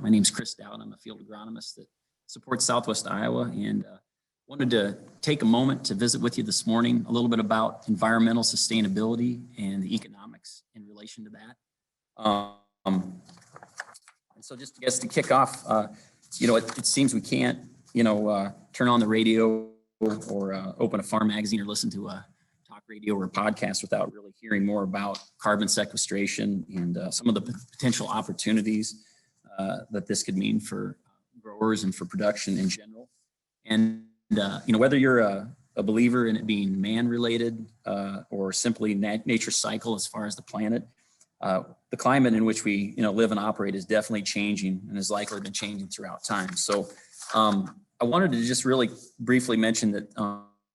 My name's Chris Doud. I'm a field agronomist that supports Southwest Iowa, and wanted to take a moment to visit with you this morning a little bit about environmental sustainability and the economics in relation to that. And so just to kick off, it seems we can't, turn on the radio or open a farm magazine or listen to a talk radio or a podcast without really hearing more about carbon sequestration and some of the potential opportunities that this could mean for growers and for production in general. And, whether you're a believer in it being man-related or simply nature's cycle as far as the planet, the climate in which we live and operate is definitely changing and has likely been changing throughout time. So I wanted to just really briefly mention that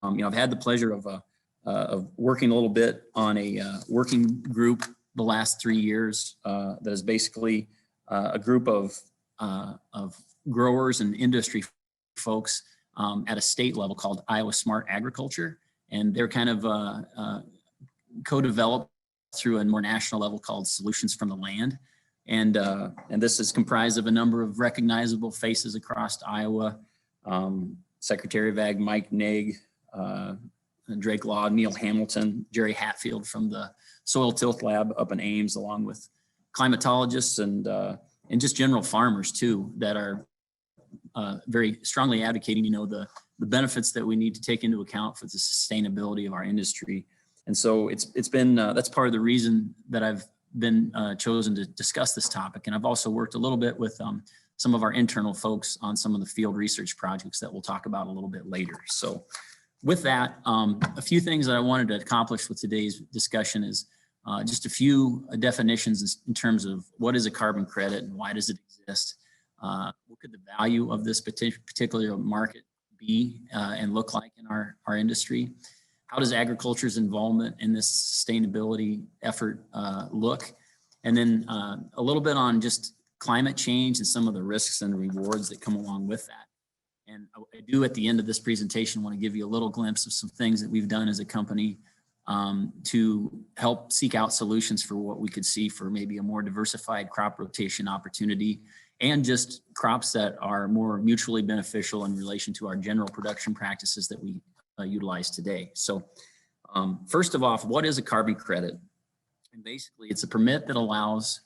I've had the pleasure of working a little bit on a working group the last 3 years that is basically a group of growers and industry folks at a state level called Iowa Smart Agriculture, and they're kind of co-developed through a more national level called Solutions from the Land. And this is comprised of a number of recognizable faces across Iowa. Secretary of Ag Mike Naig, Drake Law, Neil Hamilton, Jerry Hatfield from the Soil Tilth Lab up in Ames, along with climatologists and just general farmers too, that are very strongly advocating, the benefits that we need to take into account for the sustainability of our industry. And so it's been, that's part of the reason that I've been chosen to discuss this topic. And I've also worked a little bit with some of our internal folks on some of the field research projects that we'll talk about a little bit later. So with that, a few things that I wanted to accomplish with today's discussion is just a few definitions in terms of what is a carbon credit and why does it exist? What could the value of this particular market be and look like in our industry? How does agriculture's involvement in this sustainability effort look? And then a little bit on just climate change and some of the risks and rewards that come along with that. And I do at the end of this presentation want to give you a little glimpse of some things that we've done as a company to help seek out solutions for what we could see for maybe a more diversified crop rotation opportunity and just crops that are more mutually beneficial in relation to our general production practices that we utilize today. So first of all, what is a carbon credit? And basically it's a permit that allows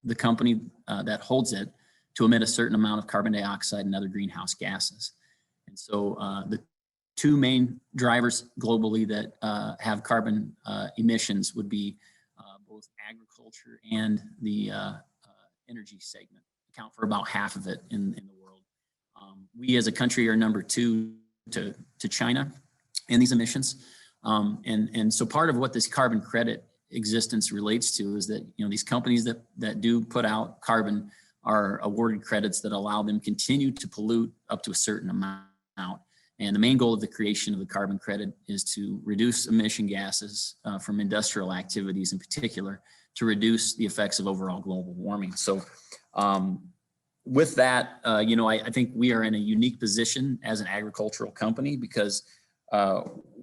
the company that holds it to emit a certain amount of carbon dioxide and other greenhouse gases. And so the two main drivers globally that have carbon emissions would be both agriculture and the energy segment, account for about half of it in the world. We as a country are number 2 to China in these emissions. And so part of what this carbon credit existence relates to is that, these companies that do put out carbon are awarded credits that allow them continue to pollute up to a certain amount. And the main goal of the creation of the carbon credit is to reduce emission gases from industrial activities in particular, to reduce the effects of overall global warming. So with that, I think we are in a unique position as an agricultural company because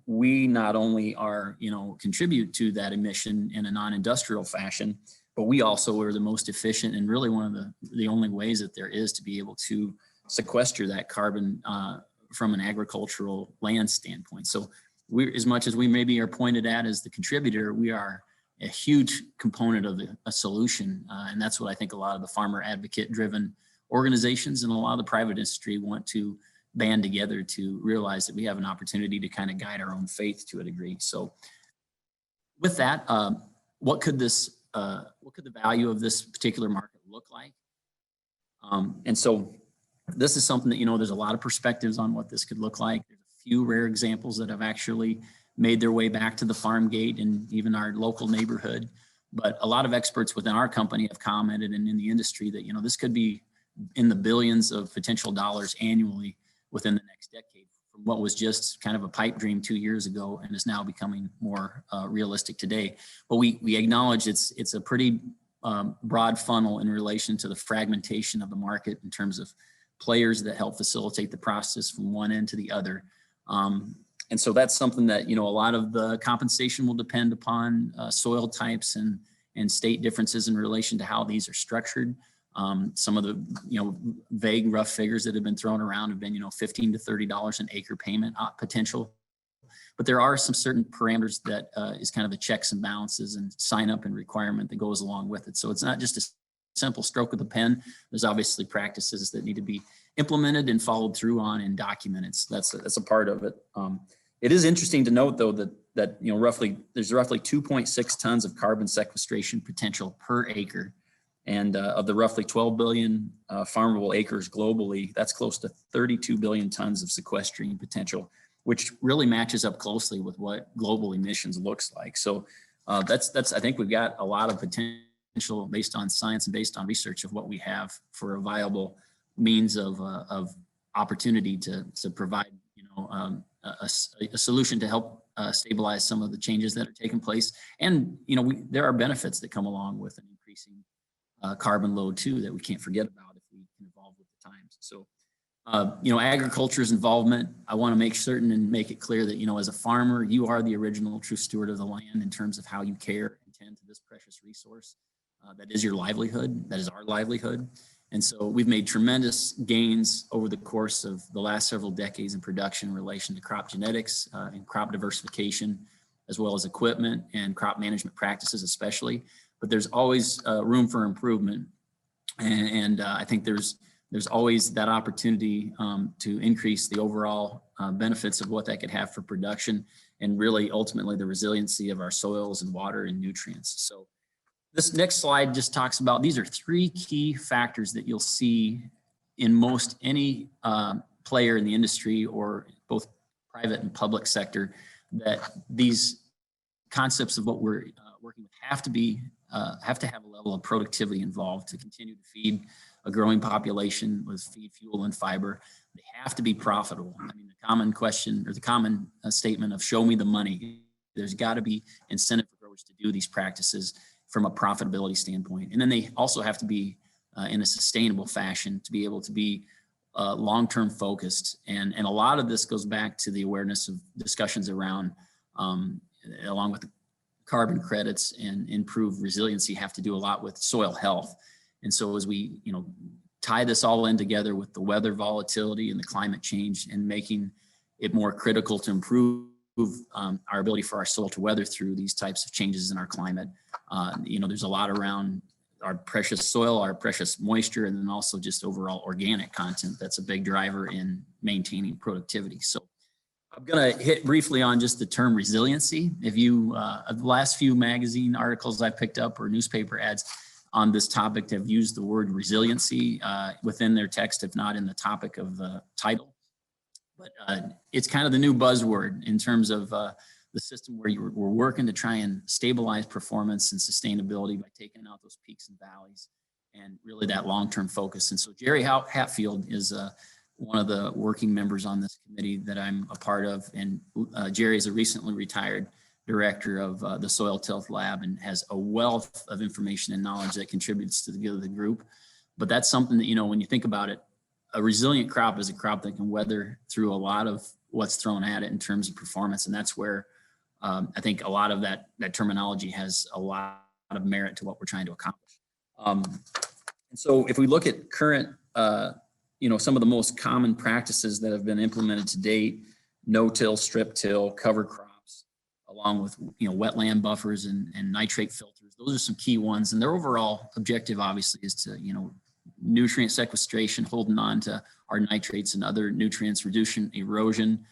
we not only are, contribute to that emission in a non-industrial fashion, but we also are the most efficient and really one of the only ways that there is to be able to sequester that carbon from an agricultural land standpoint. So we, as much as we maybe are pointed at as the contributor, we are a huge component of a solution. And that's what I think a lot of the farmer advocate driven organizations and a lot of the private industry want to band together to realize that we have an opportunity to kind of guide our own faith to a degree. So with that, what could the value of this particular market look like? And so this is something that, there's a lot of perspectives on what this could look like. There's a few rare examples that have actually made their way back to the farm gate and even our local neighborhood. But a lot of experts within our company have commented and in the industry that, this could be in the billions of potential dollars annually within the next decade from what was just kind of a pipe dream 2 years ago and is now becoming more realistic today. But we acknowledge it's a pretty broad funnel in relation to the fragmentation of the market in terms of players that help facilitate the process from one end to the other. And so that's something that, a lot of the compensation will depend upon soil types and state differences in relation to how these are structured. Some of the, vague rough figures that have been thrown around have been, $15 to $30 an acre payment potential. But there are some certain parameters that is kind of a checks and balances and sign up and requirement that goes along with it. So it's not just a simple stroke of the pen. There's obviously practices that need to be implemented and followed through on and documented. So that's a part of it. It is interesting to note, though, that there's roughly 2.6 tons of carbon sequestration potential per acre. And of the roughly 12 billion farmable acres globally, that's close to 32 billion tons of sequestering potential, which really matches up closely with what global emissions looks like. So I think we've got a lot of potential based on science and based on research of what we have for a viable means of opportunity to provide, a solution to help stabilize some of the changes that are taking place. And, there are benefits that come along with an increasing carbon load too, that we can't forget about if we can evolve with the times. So, agriculture's involvement, I want to make certain and make it clear that, as a farmer, you are the original true steward of the land in terms of how you care and tend to this precious resource. That is your livelihood. That is our livelihood. And so we've made tremendous gains over the course of the last several decades in production in relation to crop genetics and crop diversification, as well as equipment and crop management practices especially. But there's always room for improvement. And I think there's always that opportunity to increase the overall benefits of what that could have for production and really ultimately the resiliency of our soils and water and nutrients. So this next slide just talks about, these are three key factors that you'll see in most any player in the industry or both private and public sector, that these concepts of what we're working with have to have a level of productivity involved to continue to feed a growing population with feed, fuel, and fiber. They have to be profitable. I mean, the common question or the common statement of show me the money, there's got to be incentive for growers to do these practices from a profitability standpoint. And then they also have to be in a sustainable fashion to be able to be long-term focused. And a lot of this goes back to the awareness of discussions around, along with the carbon credits and improved resiliency, have to do a lot with soil health. And so as we, tie this all in together with the weather volatility and the climate change and making it more critical to improve our ability for our soil to weather through these types of changes in our climate. There's a lot around our precious soil, our precious moisture, and then also just overall organic content. That's a big driver in maintaining productivity. So I'm going to hit briefly on just the term resiliency. If you, the last few magazine articles I picked up or newspaper ads on this topic have used the word resiliency within their text, if not in the topic of the title. But it's kind of the new buzzword in terms of the system where we're working to try and stabilize performance and sustainability by taking out those peaks and valleys and really that long-term focus. And so Jerry Hatfield is one of the working members on this committee that I'm a part of. And Jerry is a recently retired director of the Soil Health Lab and has a wealth of information and knowledge that contributes to the group. But that's something that, when you think about it, a resilient crop is a crop that can weather through a lot of what's thrown at it in terms of performance. And that's where I think a lot of that terminology has a lot of merit to what we're trying to accomplish. And so if we look at current, some of the most common practices that have been implemented to date, no-till, strip-till, cover crops, along with, wetland buffers and nitrate filters, those are some key ones. And their overall objective obviously is to, nutrient sequestration, holding on to our nitrates and other nutrients, reducing erosion,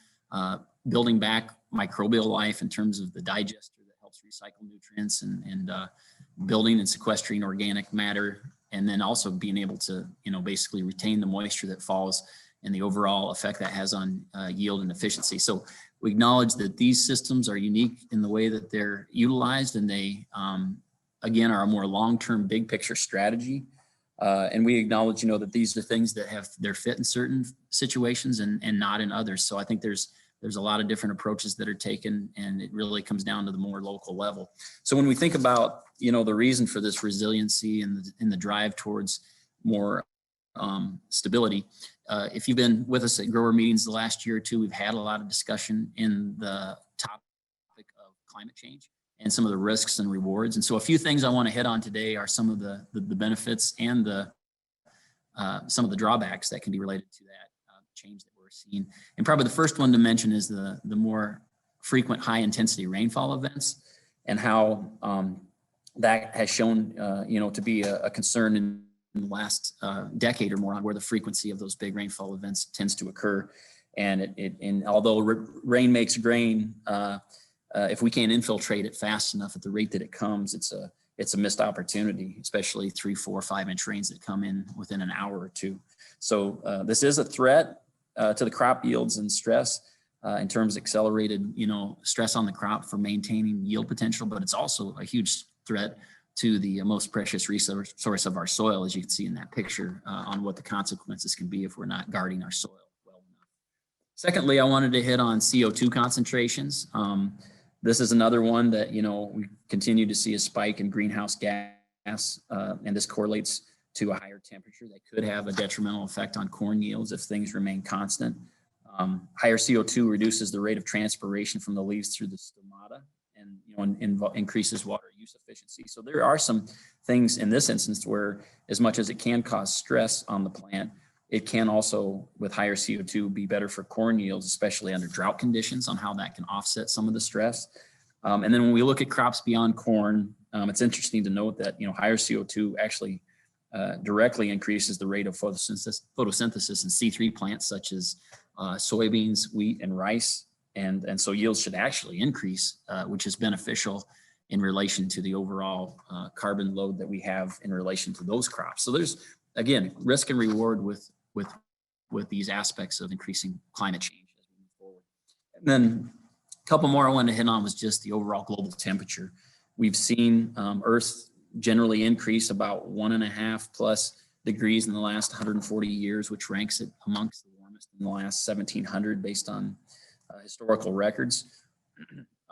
building back microbial life in terms of the digester that helps recycle nutrients and building and sequestering organic matter, and then also being able to, basically retain the moisture that falls and the overall effect that has on yield and efficiency. So we acknowledge that these systems are unique in the way that they're utilized, and they, again, are a more long-term big picture strategy. And we acknowledge, that these are things that have their fit in certain situations and not in others. So I think there's a lot of different approaches that are taken, and it really comes down to the more local level. So when we think about, the reason for this resiliency and the drive towards more stability, if you've been with us at grower meetings the last year or two, we've had a lot of discussion in the topic of climate change and some of the risks and rewards. And so a few things I want to hit on today are some of the benefits and the some of the drawbacks that can be related to that change that we're seeing. And probably the first one to mention is the more frequent high intensity rainfall events, and how that has shown, to be a concern in the last decade or more, on where the frequency of those big rainfall events tends to occur. And although rain makes grain, if we can't infiltrate it fast enough at the rate that it comes, it's a missed opportunity, especially 3, 4, 5-inch rains that come in within an hour or two. So this is a threat to the crop yields and stress in terms of accelerated, stress on the crop for maintaining yield potential, but it's also a huge threat to the most precious resource of our soil, as you can see in that picture, on what the consequences can be if we're not guarding our soil well enough. Secondly, I wanted to hit on CO2 concentrations. This is another one that, we continue to see a spike in greenhouse gas, and this correlates to a higher temperature that could have a detrimental effect on corn yields if things remain constant. Higher CO2 reduces the rate of transpiration from the leaves through the stomata, and increases water use efficiency. So there are some things in this instance where, as much as it can cause stress on the plant, it can also, with higher CO2, be better for corn yields, especially under drought conditions, on how that can offset some of the stress. And then when we look at crops beyond corn, it's interesting to note that higher CO2 actually directly increases the rate of photosynthesis in C3 plants such as soybeans, wheat, and rice. And so yields should actually increase, which is beneficial in relation to the overall carbon load that we have in relation to those crops. So there's, again, risk and reward with these aspects of increasing climate change as we move forward. And then a couple more I wanted to hit on was just the overall global temperature. We've seen Earth generally increase about 1.5+ degrees in the last 140 years, which ranks it amongst the warmest in the last 1700 based on historical records.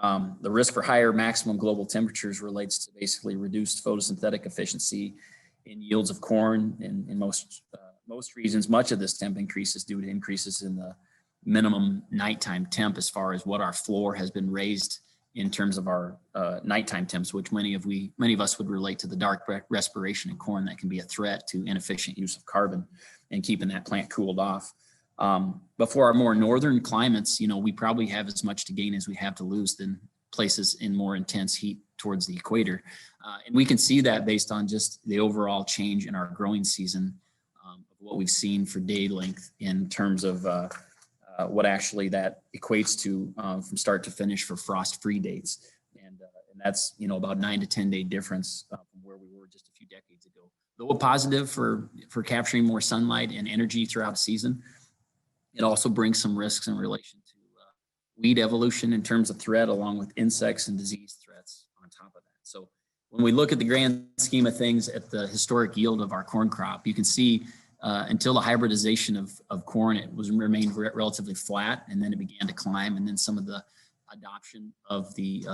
The risk for higher maximum global temperatures relates to basically reduced photosynthetic efficiency in yields of corn in most regions. Much of this temp increase is due to increases in the minimum nighttime temp, as far as what our floor has been raised in terms of our nighttime temps, which many of us would relate to the dark respiration in corn that can be a threat to inefficient use of carbon and keeping that plant cooled off. But for our more northern climates, we probably have as much to gain as we have to lose than places in more intense heat towards the equator. And we can see that based on just the overall change in our growing season, of what we've seen for day length in terms of what actually that equates to from start to finish for frost-free dates. And that's, about 9 to 10 day difference from where we were just a few decades ago. Though a positive for capturing more sunlight and energy throughout the season, it also brings some risks in relation to weed evolution in terms of threat, along with insects and disease threats on top of that. So when we look at the grand scheme of things at the historic yield of our corn crop, you can see until the hybridization of corn, it remained relatively flat, and then it began to climb. And then some of the adoption of the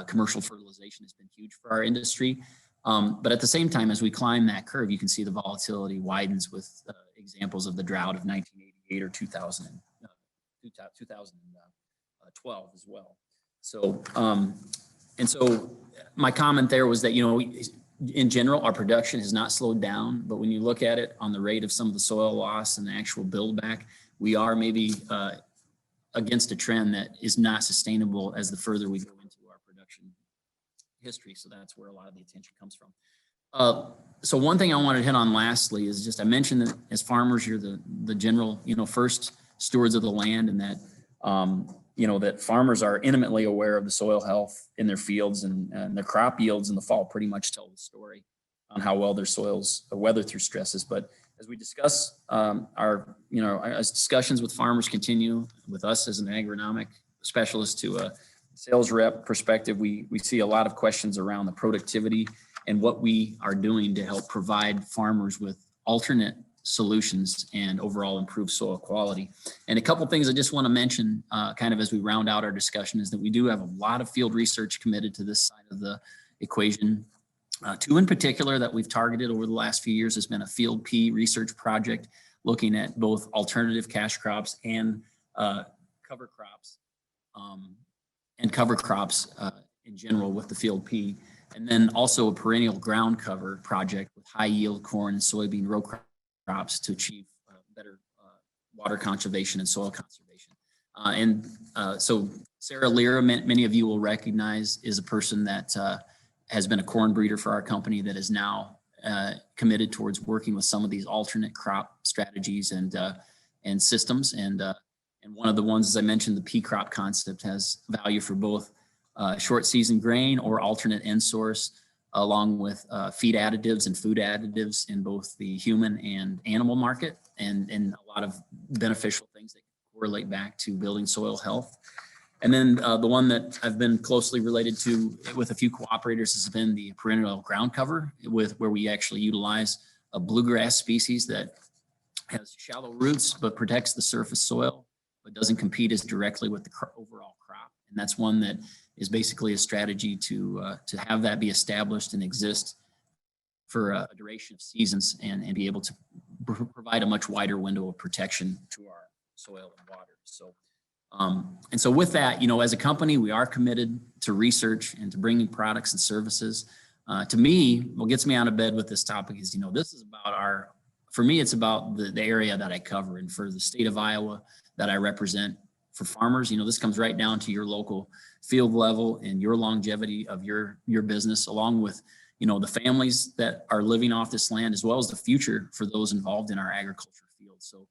commercial fertilization has been huge for our industry. But at the same time, as we climb that curve, you can see the volatility widens with examples of the drought of 1988 or 2012 as well. So, and so my comment there was that, in general, our production has not slowed down, but when you look at it on the rate of some of the soil loss and the actual build back, we are maybe against a trend that is not sustainable as the further we go into our production history. So that's where a lot of the attention comes from. So one thing I wanted to hit on lastly is just, I mentioned that as farmers, you're the general, first stewards of the land, and that, that farmers are intimately aware of the soil health in their fields, and their crop yields in the fall pretty much tell the story on how well their soils weather through stresses. But as we discuss as discussions with farmers continue with us as an agronomic specialist to a sales rep perspective, we see a lot of questions around the productivity and what we are doing to help provide farmers with alternate solutions and overall improve soil quality. And a couple things I just want to mention kind of as we round out our discussion is that we do have a lot of field research committed to this side of the equation. Two in particular that we've targeted over the last few years has been a field P research project looking at both alternative cash crops and cover crops in general with the field P. And then also a perennial ground cover project with high yield corn and soybean row crop crops to achieve better water conservation and soil conservation. So Sarah Lira, many of you will recognize, is a person that has been a corn breeder for our company that is now committed towards working with some of these alternate crop strategies and systems. And one of the ones, as I mentioned, the P crop concept has value for both short season grain or alternate end source, along with feed additives and food additives in both the human and animal market, and a lot of beneficial things that correlate back to building soil health. And then the one that I've been closely related to with a few cooperators has been the perennial ground cover, where we actually utilize a bluegrass species that has shallow roots but protects the surface soil, but doesn't compete as directly with the overall crop. And that's one that is basically a strategy to have that be established and exist for a duration of seasons and be able to provide a much wider window of protection to our soil and water. So, and so with that, as a company, we are committed to research and to bringing products and services. To me, what gets me out of bed with this topic is, this is about for me, it's about the area that I cover, and for the state of Iowa that I represent. For farmers, this comes right down to your local field level and your longevity of your business, along with, the families that are living off this land, as well as the future for those involved in our agriculture field. So,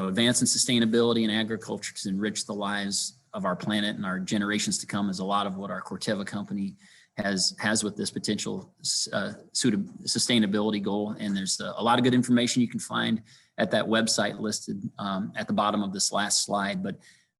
advance in sustainability and agriculture to enrich the lives of our planet and our generations to come is a lot of what our Corteva company has with this potential sustainability goal. And there's a lot of good information you can find at that website listed at the bottom of this last slide. But